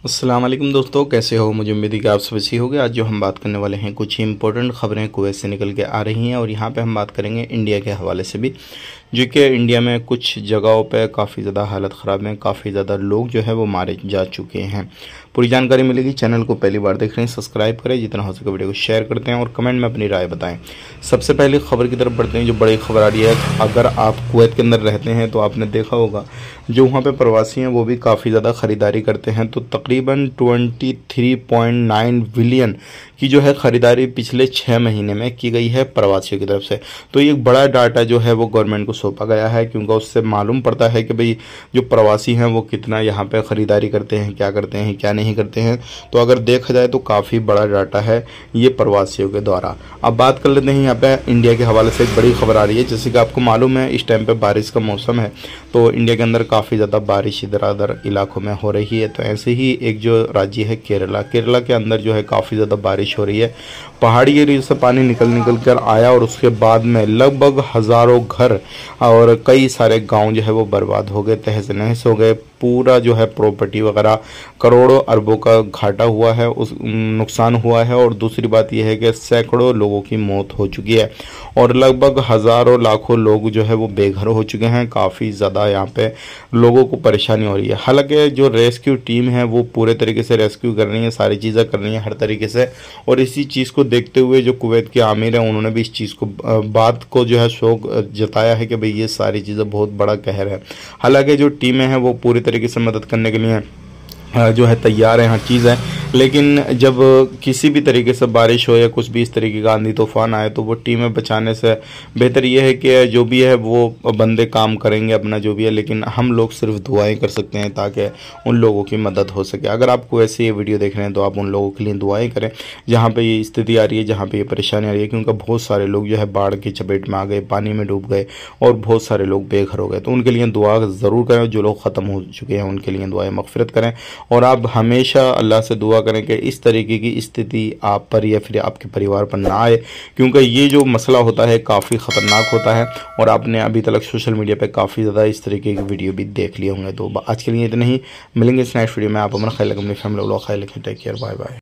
अस्सलाम वालेकुम दोस्तों, कैसे हो। मुझे उम्मीद है कि आप सब अच्छी होंगे। आज जो हम बात करने वाले हैं कुछ इंपॉर्टेंट खबरें कुवैत से निकल के आ रही हैं और यहाँ पे हम बात करेंगे इंडिया के हवाले से भी, जो कि इंडिया में कुछ जगहों पे काफ़ी ज़्यादा हालत ख़राब है, काफ़ी ज़्यादा लोग जो है वो मारे जा चुके हैं। पूरी जानकारी मिलेगी। चैनल को पहली बार देख रहे हैं सब्सक्राइब करें, जितना हो सके वीडियो को शेयर करते हैं और कमेंट में अपनी राय बताएं। सबसे पहले खबर की तरफ बढ़ते हैं। जो बड़ी खबर आ रही है, अगर आप कुवैत के अंदर रहते हैं तो आपने देखा होगा जो वहाँ पे प्रवासी हैं वो भी काफ़ी ज़्यादा ख़रीदारी करते हैं। तो तकरीबन 23.9 बिलियन की जो है ख़रीदारी पिछले 6 महीने में की गई है प्रवासियों की तरफ से। तो ये एक बड़ा डाटा जो है वो गवर्नमेंट को सौंपा गया है, क्योंकि उससे मालूम पड़ता है कि भाई जो प्रवासी हैं वो कितना यहाँ पे ख़रीदारी करते हैं, क्या करते हैं, क्या नहीं करते हैं। तो अगर देखा जाए तो काफ़ी बड़ा डाटा है ये प्रवासियों के द्वारा। अब बात कर लेते हैं यहाँ पे इंडिया के हवाले से। एक बड़ी खबर आ रही है, जैसे कि आपको मालूम है इस टाइम पे बारिश का मौसम है, तो इंडिया के अंदर काफ़ी ज़्यादा बारिश इधर उधर इलाकों में हो रही है। तो ऐसे ही एक जो राज्य है केरला के अंदर जो है काफ़ी ज़्यादा बारिश हो रही है। पहाड़ी एरिया से पानी निकल कर आया और उसके बाद में लगभग हज़ारों घर और कई सारे गांव जो है वो बर्बाद हो गए, तहस नहस हो गए। पूरा जो है प्रॉपर्टी वगैरह करोड़ों अरबों का घाटा हुआ है, उस नुकसान हुआ है। और दूसरी बात यह है कि सैकड़ों लोगों की मौत हो चुकी है और लगभग हज़ारों लाखों लोग जो है वो बेघर हो चुके हैं। काफ़ी ज़्यादा यहाँ पे लोगों को परेशानी हो रही है। हालांकि जो रेस्क्यू टीम है वो पूरे तरीके से रेस्क्यू कर रही है, सारी चीज़ें कर रही हैं हर तरीके से। और इसी चीज़ को देखते हुए जो कुवैत के आमिर हैं उन्होंने भी इस चीज़ को बात को जो है शौक जताया है कि भाई ये सारी चीज़ें बहुत बड़ा कहर है। हालांकि जो टीमें हैं वो पूरी तरीके से मदद करने के लिए जो है तैयार है, हर चीज़ है। लेकिन जब किसी भी तरीके से बारिश हो या कुछ भी इस तरीके का आंधी तूफान आए तो वो टीमें बचाने से बेहतर ये है कि जो भी है वो बंदे काम करेंगे अपना जो भी है, लेकिन हम लोग सिर्फ दुआएं कर सकते हैं ताकि उन लोगों की मदद हो सके। अगर आपको ऐसे ये वीडियो देख रहे हैं तो आप उन लोगों के लिए दुआएं करें जहाँ पर ये स्थिति आ रही है, जहाँ पर ये परेशानी आ रही है, क्योंकि बहुत सारे लोग जो है बाढ़ की चपेट में आ गए, पानी में डूब गए और बहुत सारे लोग बेघर हो गए। तो उनके लिए दुआ ज़रूर करें। जो लोग ख़त्म हो चुके हैं उनके लिए दुआएं मग़फ़िरत करें और आप हमेशा अल्लाह से दुआ करें कि इस तरीके की स्थिति आप पर या फिर आपके परिवार पर ना आए, क्योंकि ये जो मसला होता है काफ़ी ख़तरनाक होता है। और आपने अभी तक सोशल मीडिया पे काफ़ी ज़्यादा इस तरीके की वीडियो भी देख लिए होंगे। तो आज के लिए इतना ही, मिलेंगे इस नेक्स्ट वीडियो में। आप अपना ख्याल रखें, अपनी फैमिली ख्याल रखें। Take care, bye bye.